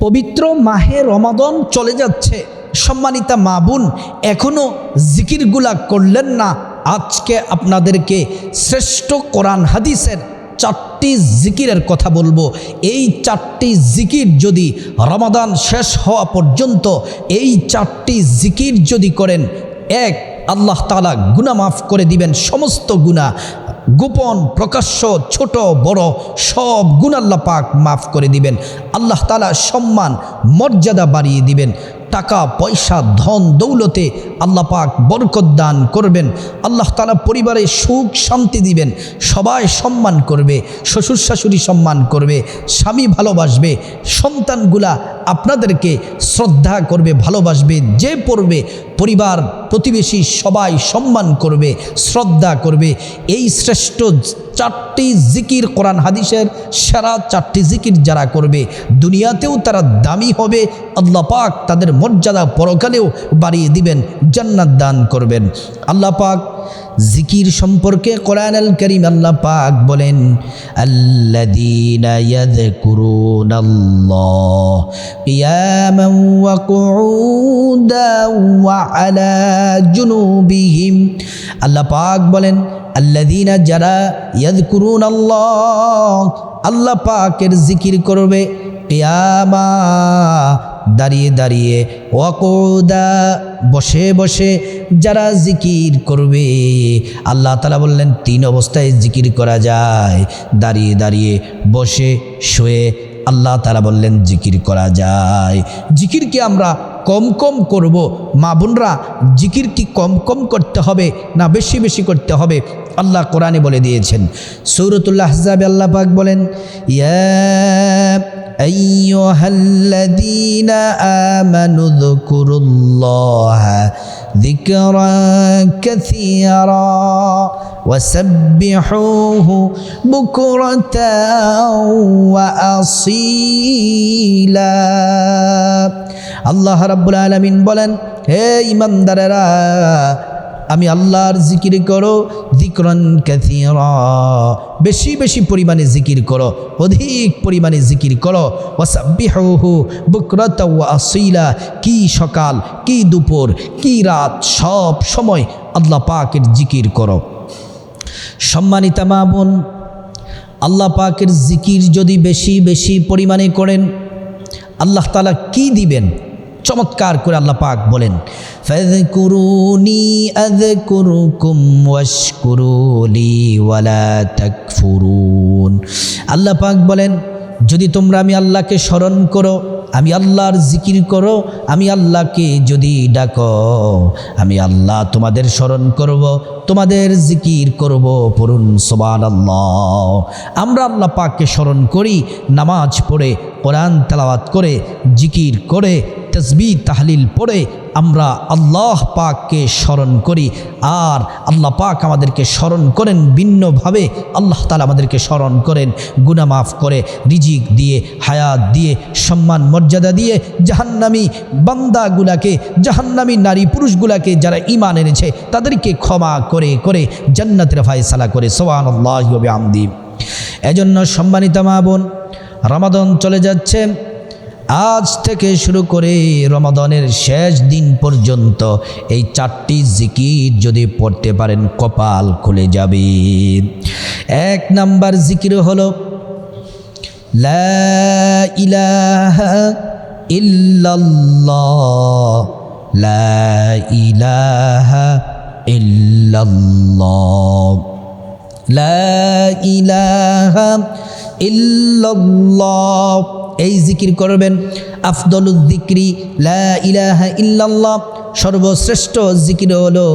পবিত্র মাহে রমাদান চলে যাচ্ছে। সম্মানিতা মা বোন, এখনও জিকিরগুলা করলেন না। আজকে আপনাদেরকে শ্রেষ্ঠ কোরআন হাদিসের 4টি জিকিরের কথা বলবো। এই 4টি জিকির যদি রমাদান শেষ হওয়া পর্যন্ত এই 4টি জিকির যদি করেন, এক, আল্লাহ তাআলা গুনাহ মাফ করে দিবেন। সমস্ত গুনাহ, গোপন প্রকাশ্য ছোট বড় সব গুনাহ আল্লাহ পাক মাফ করে দিবেন। আল্লাহ তাআলা সম্মান মর্যাদা বাড়িয়ে দিবেন। টাকা পয়সা ধন দৌলতে আল্লাহ পাক বরকত দান করবেন। আল্লাহ তাআলা পরিবারে সুখ শান্তি দিবেন। সবাই সম্মান করবে, শ্বশুর শাশুড়ি সম্মান করবে, স্বামী ভালোবাসবে, সন্তানগুলা আপনাদেরকে শ্রদ্ধা করবে, ভালোবাসবে। যে পড়বে পরিবার প্রতিবেশী সবাই সম্মান করবে, শ্রদ্ধা করবে। এই শ্রেষ্ঠ 4টি জিকির, কোরআন হাদিসের সেরা 4টি জিকির যারা করবে, দুনিয়াতেও তারা দামি হবে। আল্লাহ পাক তাদের মর্যাদা পরকালেও বাড়িয়ে দিবেন, জান্নাত দান করবেন। আল্লাহ পাক জিকির সম্পর্কে কোরআনুল কারীম আল্লাহ পাক বলেন, আল্লাযীনা ইয়াযকুরুনাল্লাহ কিয়ামান ওয়া কুউদান ওয়া আলা জুনুবিহিম। আল্লাহ পাক বলেন, আল্লাযীনা যারা ইয়াযকুরুনাল্লাহ, আল্লাহ পাকের জিকির করবে, কিয়ামা দাঁড়িয়ে দাঁড়িয়ে, ওয়া কুউদা বসে বসে যারা জিকির করবে। আল্লাহ তাআলা বললেন 3 অবস্থায় জিকির করা যায়, দাঁড়িয়ে দাঁড়িয়ে, বসে, শুয়ে। আল্লাহ তাআলা বললেন জিকির করা যায়। জিকির কি আমরা কম কম করব? মা বোনরা, জিকির কি কম কম করতে হবে না বেশি বেশি করতে হবে? আল্লাহ কোরআনে বলে দিয়েছেন। সূরাতুল আহজাবে আল্লাহ পাক বলেন, ইয়া আইয়ুহাল্লাযীনা আমানু যকুরুল্লাহা যিকরান কাসীরা ওয়াসাব্বিহুহু বুকরাতাও ওয়া আসীলা। আল্লাহ রাব্বুল আলামিন বলেন, হে ঈমানদারেরা, আমি আল্লাহর জিকির করো, যিকরান কাসীরা, বেশি বেশি পরিমাণে জিকির করো, অধিক পরিমাণে জিকির করো। ওয়াসাব্বিহুহু বুকরাতাও ওয়া আসীলা, কি সকাল, কি দুপুর, কি রাত, সব সময় আল্লাহ পাকের জিকির করো। সম্মানিতা মা বোন, আল্লাহ পাকের জিকির যদি বেশি বেশি পরিমাণে করেন, আল্লাহ তাআলা কি দিবেন? চমৎকার করে আল্লাহ পাক বলেন, ফাযকুরুনি আযকুরুকুম ওয়াশকুরুলি ওয়ালা তাকফুরুন। আল্লাহ পাক বলেন, যদি তোমরা আমি আল্লাহকে স্মরণ করো, আমি আল্লাহর জিকির করো, আমি আল্লাহকে যদি ডাকো, আমি আল্লাহ তোমাদের স্মরণ করব, তোমাদের জিকির করব। পড়ুন সুবহানাল্লাহ। আমরা আল্লাহ পাককে স্মরণ করি নামাজ পড়ে, কোরআন তেলাওয়াত করে, জিকির করে, তাসবিহ তাহলিল পড়ে আমরা আল্লাহ পাককে স্মরণ করি। আর আল্লাহ পাক আমাদেরকে স্মরণ করেন ভিন্নভাবে। আল্লাহ তাআলা আমাদেরকে স্মরণ করেন, গুনাহ মাফ করে, রিজিক দিয়ে, হায়াত দিয়ে, সম্মান মর্যাদা দিয়ে, জাহান্নামী বান্দাগুলাকে, জাহান্নামী নারী পুরুষগুলাকে যারা ঈমান এনেছে তাদেরকে ক্ষমা করে করে জান্নাতের ফায়সালা করে। সুবহানাল্লাহি ওয়া বিহামদিহি। এজন্য সম্মানিতা মা বোন, রমাদান চলে যাচ্ছে। আজ থেকে শুরু করে রমাদানের শেষ দিন পর্যন্ত এই 4টি জিকির যদি পড়তে পারেন, কপাল খুলে যাবে। 1 নাম্বার জিকির হলো লা ইলাহা ইল্লাল্লাহ, লা ইলাহা ইল্লাল্লাহ, লা ইলাহা ইল্লাল্লাহ। এই জিকির করবেন। আফদলুজ যিকরি লা ইলাহা ইল্লাল্লাহ, সর্বশ্রেষ্ঠ জিকির হলো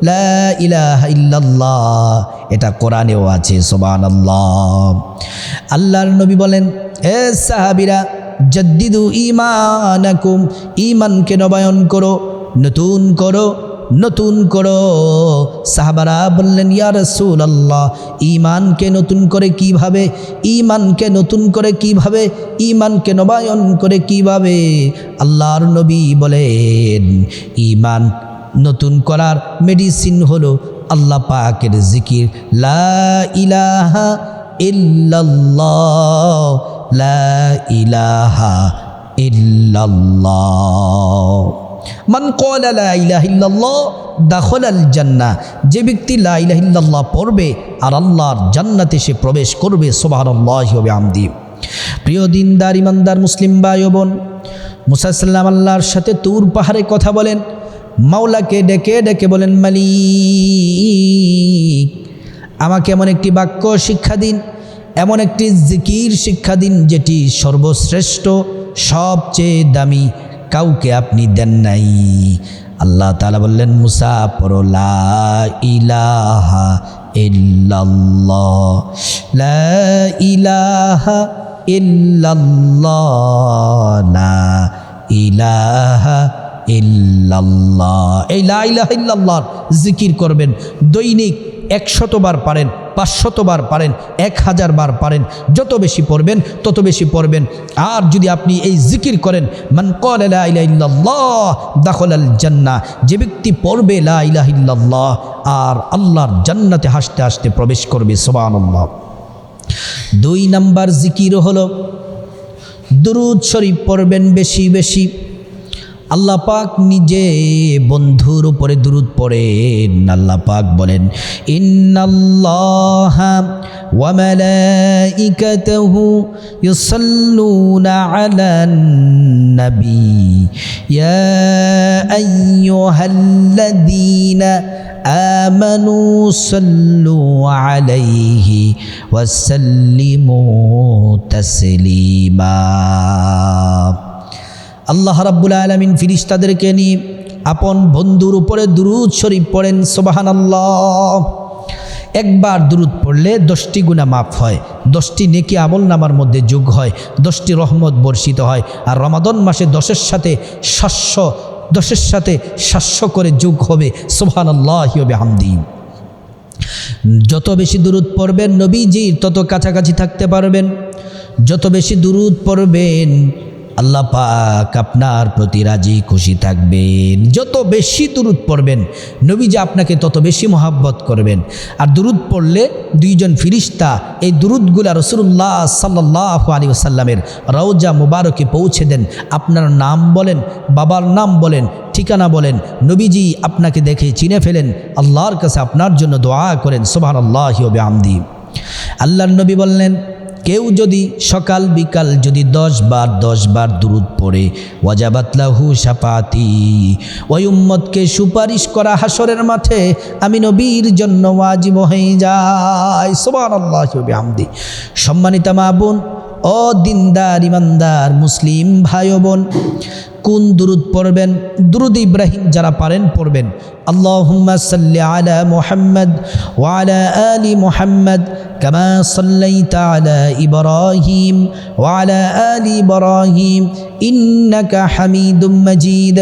লা ইলাহা ইল্লাল্লাহ। এটা কোরআনেও আছে। সুবহানাল্লাহ। আল্লাহর নবী বলেন, হে সাহাবীরা, জাদ্দিদু ঈমানাকুম, ঈমানকে নবায়ন করো, নতুন করো, নতুন করো। সাহাবারা বললেন, ইয়া রাসূলুল্লাহ, ঈমানকে নতুন করে কিভাবে? ঈমানকে নতুন করে কিভাবে? ঈমানকে নবায়ন করে কিভাবে? আল্লাহর নবী বলেন, ঈমান নতুন করার মেডিসিন হলো আল্লাহ পাকের জিকির, লা ইলাহা ইল্লাল্লাহ, লা ইলাহা ইল্লাল্লাহ। মান ক্বালা লা ইলাহা ইল্লাল্লাহ দাখালাল জান্নাহ, যে ব্যক্তি লা ইলাহা ইল্লাল্লাহ পড়বে আর আল্লাহর জান্নাতে সে প্রবেশ করবে। সুবহানাল্লাহি ওয়া বিহামদিহি। প্রিয় দিনদার ইমানদার মুসলিম ভাই ও বোন, মুসা সাল্লাম আল্লাহর সাথে তুর পাহাড়ে কথা বলেন, মাওলাকে ডেকে ডেকে বলেন, মালিক আমাকে এমন একটি বাক্য শিক্ষা দিন, এমন একটি জিকির শিক্ষা দিন যেটি সর্বশ্রেষ্ঠ, সবচেয়ে দামি, কাউকে আপনি দেন নাই। আল্লাহ তাআলা বললেন, মুসা পড়ো লা ইলাহা ইল্লাল্লাহ, লা ইলাহা ইল্লাল্লাহ, লা ইলাহা ইল্লাল্লাহ। এই লা ইলাহা ইল্লাল্লাহ জিকির করবেন দৈনিক 100 বার পারেন, 500 বার পারেন, 1000 বার পারেন, যত বেশি পড়বেন তত বেশি পড়বেন। আর যদি আপনি এই জিকির করেন, মান ক্বালা লা ইলাহা ইল্লাল্লাহ দাখালাল জান্নাহ, যে ব্যক্তি পড়বে লা ইলাহা ইল্লাল্লাহ আর আল্লাহর জান্নাতে হাসতে হাসতে প্রবেশ করবে। সুবহানাল্লাহ। 2 নাম্বার জিকির হলো দুরূদ শরীফ পড়বেন বেশি বেশি। আল্লাহ পাক নিজে বন্ধুর উপরে দুরূদ পড়েন। আল্লাহ পাক বলেন, ইন্নাল্লাহা ওয়া মালাইকাতাহু ইউসাল্লুনা আলান নবী ইয়া আইয়ুহাল্লাযীনা আমানু সাল্লু আলাইহি ওয়া সাল্লিমু তাসলিমা। আল্লাহ রাব্বুল আলামিন ফেরেশতাদেরকে নিয়ে আপন বন্ধুর উপরে দুরূদ শরীফ পড়েন। সুবহানাল্লাহ। একবার দুরূদ পড়লে 10টি গুনাহ মাফ হয়, 10টি নেকি আমলনামার মধ্যে যোগ হয়, 10টি রহমত বর্ষিত হয়। আর রমাদান মাসে 10-এর সাথে 700 করে যোগ হবে। সুবহানাল্লাহি ওয়া বিহামদিহি। যত বেশি দুরূদ পড়বেন নবীজির তত কাছাকাছি থাকতে পারবেন। যত বেশি দুরূদ পড়বেন আল্লাহ পাক আপনার প্রতি রাজি খুশি থাকবেন। যত বেশি দুরূদ পড়বেন নবীজি আপনাকে তত বেশি মহাব্বত করবেন। আর দুরূদ পড়লে 2 জন ফেরেশতা এই দুরূদগুলা রাসূলুল্লাহ সাল্লাল্লাহু আলাইহি ওয়াসাল্লামের রওজা মুবারকে পৌঁছে দেন। আপনার নাম বলেন, বাবার নাম বলেন, ঠিকানা বলেন, নবীজি আপনাকে দেখে চিনে ফেলেন, আল্লাহর কাছে আপনার জন্য দোয়া করেন। সুবহানাল্লাহি ওয়া বিহামদিহি। আল্লাহর নবী বললেন, কেউ যদি সকাল বিকাল যদি 10 বার দুরূদ পড়ে, ওয়াজাবাত লাহু শাফাআতি, ওই উম্মতকে সুপারিশ করা হাসরের মাঠে আমি নবীর জন্য ওয়াজিব হয়ে যায়। সুবহানাল্লাহি ওয়া বিহামদিহি। সম্মানিত মা বোন ও দিনদার ইমানদার মুসলিম ভাই ও বোন, কোন দুরূদ পড়বেন? দুরূদ ইব্রাহিম যারা পারেন পড়বেন। আল্লাহুম্মা সাল্লি আলা মুহাম্মদ ওয়া আলা আলি মুহাম্মদ কামা সাল্লাইতা আলা ইব্রাহিম ওয়া আলা আলি ইব্রাহিম ইন্নাকা হামিদুম মাজিদ।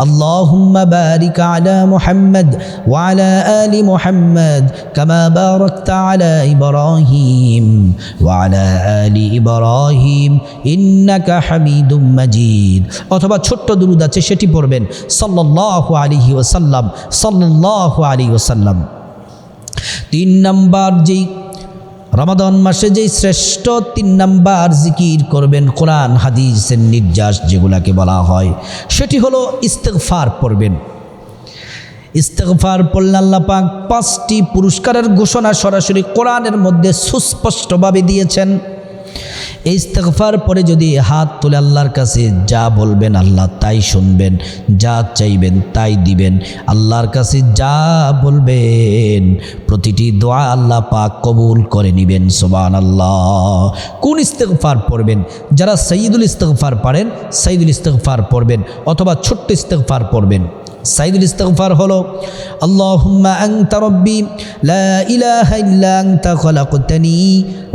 আল্লাহুম্মা বারিক আলা মুহাম্মদ ওয়া আলা আলি মুহাম্মদ কামা বারাকতা আলা ইব্রাহিম ওয়া আলা আলি ইব্রাহিম ইন্নাকা হামিদুম মাজিদ। অথবা ছোট্ট দুরূদ আছে সেটি পড়বেন, সাল্লাল্লাহু আলাইহি ওয়াসাল্লাম, সাল্লাল্লাহু আলাইহি ওয়াসাল্লাম। 3 নাম্বার যেই রমাদান মাসে যেই শ্রেষ্ঠ 3 নাম্বার জিকির করবেন, কোরআন হাদিসের নির্যাস যেগুলাকে বলা হয়, সেটি হলো ইস্তেগফার পড়বেন। ইস্তেগফার পড়লে আল্লাহ পাক 5টি পুরস্কারের ঘোষণা সরাসরি কোরআনের মধ্যে সুস্পষ্টভাবে দিয়েছেন। এই ইস্তেগফার পরে যদি হাত তুলে আল্লাহর কাছে যা বলবেন আল্লাহ তাই শুনবেন, যা চাইবেন তাই দিবেন। আল্লাহর কাছে যা বলবেন প্রতিটি দোয়া আল্লাহ পাক কবুল করে নেবেন। সুবহানাল্লাহ। কোন ইস্তেগফার পড়বেন? যারা সাইয়্যিদুল ইস্তেগফার পারেন সাইয়্যিদুল ইস্তেগফার পড়বেন, অথবা ছোট্ট ইস্তেগফার পড়বেন। সাইয়্যিদুল ইস্তেগফার হলো, আল্লাহুম্মা আনতা রাব্বি লা ইলাহা ইল্লা আনতা খালাকতানি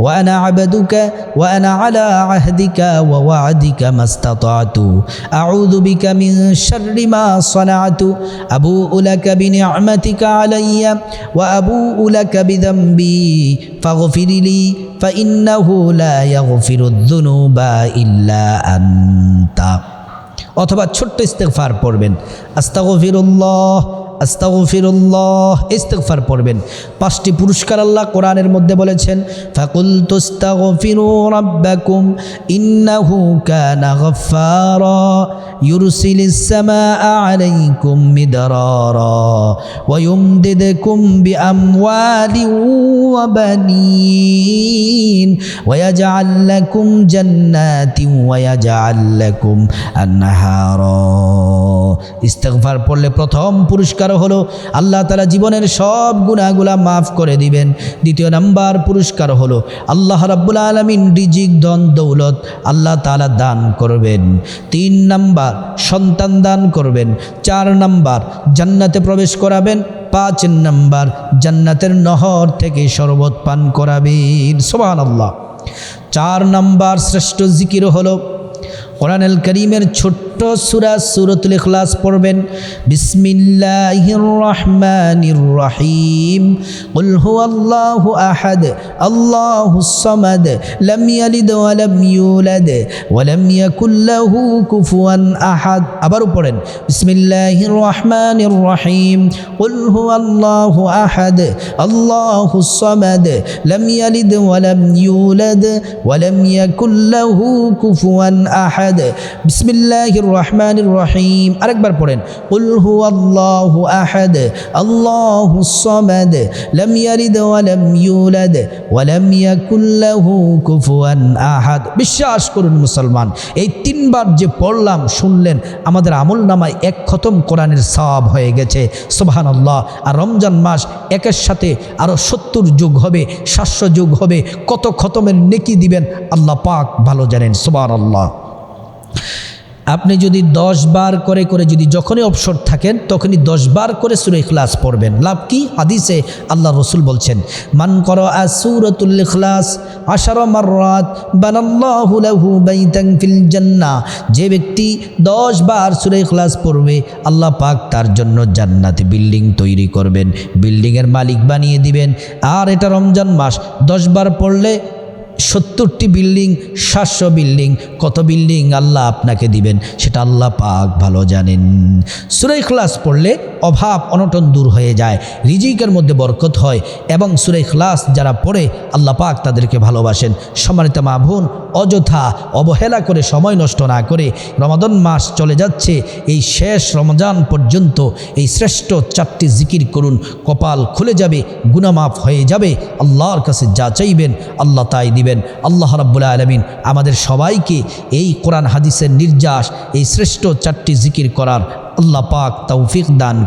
ওয়া আনা আবদুকা ওয়া আনা আলা আহদিকা ওয়া ওয়া'দিকা মাস্তাতা'তু আউযু বিকা মিন শাররি মা সানা'তু আবু'ু লাকা বিনি'মাতিকা আলাইয়া ওয়া আবু'ু লাকা বিযামবি ফাগফিরলি ফাইন্নাহু লা ইয়াগফিরুয যুনুবা ইল্লা আনতা। অথবা ছোট্ট ইস্তেগফার পড়বেন, আস্তাগফিরুল্লাহ আস্তাগফিরুল্লাহ, ইস্তিগফার পড়বেন। 5টি পুরস্কার আল্লাহ কোরআনের মধ্যে বলেছেন, ফাকুলতু আস্তাগফিরু রাব্বাকুম ইন্নাহু কানা গাফফারা ইউরসিলিস সামাআ আলাইকুম মিদরারা ওয়া ইউমদিদকুম বিআমওয়ালিন ওয়া বানিন ওয়া ইয়াজআল লাকুম জান্নাতিন ওয়া ইয়াজআল লাকুম আনহারা। ইস্তিগফার পড়লে প্রথম পুরস্কার হলো আল্লাহ তাআলা জীবনের সব গুনাহগুলা মাফ করে দিবেন। দ্বিতীয় নাম্বার পুরস্কার হলো আল্লাহ রাব্বুল আলামিন রিজিক, ধন দৌলত আল্লাহ তাআলা দান করবেন। 3 নাম্বার সন্তান দান করবেন। 4 নাম্বার জান্নাতে প্রবেশ করাবেন। 5 নাম্বার জান্নাতের নহর থেকে শরবত পান করাবেন। সুবহানাল্লাহ। 4 নাম্বার শ্রেষ্ঠ জিকির হলো কোরআনুল কারীমের ছোট্ট সূরা সূরাতুল ইখলাস পড়বেন। বিসমিল্লাহির রহমানির রহিম। কুল হুয়াল্লাহু আহাদ আল্লাহুস সামাদ লাম ইয়ালিদ ওয়া লাম ইউলাদ ওয়া লাম ইয়াকুল লাহু কুফুয়ান আহাদ। আবারও পড়েন, বিসমিল্লাহির রহমানির রহিম। কুল হুয়াল্লাহু আহাদ আল্লাহুস সামাদ লাম ইয়ালিদ ওয়া লাম ইউলাদ ওয়া লাম ইয়াকুল লাহু কুফুয়ান আহাদ। বিসমিল্লাহির রহমানির রহিম। আরেকবার পড়েন, কুল হুয়াল্লাহু আহাদ আল্লাহুস সামাদ লাম ইয়ালিদ ওয়া লাম ইউলাদ ওয়া লাম ইয়াকুল লাহু কুফুয়ান আহাদ। বিশ্বাস করুন মুসলমান, এই 3 বার যে পড়লাম শুনলেন, আমাদের আমলনামায় 1 খতম কোরআনের সওয়াব হয়ে গেছে। সুবহানাল্লাহ। আর রমজান মাস একের সাথে আরো 70 যোগ হবে, 700 যোগ হবে। কত খতমের নেকি দিবেন আল্লাহ পাক ভালো জানেন। সুবহানাল্লাহ। আপনি যদি 10 বার করে যদি যখনই অবসর থাকেন তখনই 10 বার করে সূরা ইখলাস পড়বেন। লাভ কি? হাদিসে আল্লাহ রসুল বলছেন, মান করা সূরাতুল ইখলাস 10 মাররাত বানাল্লাহু লাহু বাইতান ফিল জান্নাহ। যে ব্যক্তি 10 বার সূরা ইখলাস পড়বে আল্লাহ পাক তার জন্য জান্নাতে বিল্ডিং তৈরি করবেন, বিল্ডিংয়ের মালিক বানিয়ে দিবেন। আর এটা রমজান মাস, 10 বার পড়লে 70টি বিল্ডিং, 700 বিল্ডিং, কত বিল্ডিং আল্লাহ আপনাকে দিবেন সেটা আল্লাহ পাক ভালো জানেন। সূরা ইখলাস পড়লে অভাব অনটন দূর হয়ে যায়, রিজিকের মধ্যে বরকত হয় এবং সূরা ইখলাস যারা পড়ে আল্লাহ পাক তাদেরকে ভালোবাসেন। সম্মানিত মা বোন, অযথা অবহেলা করে সময় নষ্ট না করে রমাদান মাস চলে যাচ্ছে, এই শেষ রমজান পর্যন্ত এই শ্রেষ্ঠ 4টি জিকির করুন, কপাল খুলে যাবে, গুনাহ মাফ হয়ে যাবে। আল্লাহর কাছে যা চাইবেন আল্লাহ তাই দিবেন। আল্লাহ রাব্বুল আলামিন আমাদের সবাইকে এই কোরআন হাদিসের নির্যাস, এই শ্রেষ্ঠ 4টি জিকির করার আল্লাহ পাক তৌফিক দান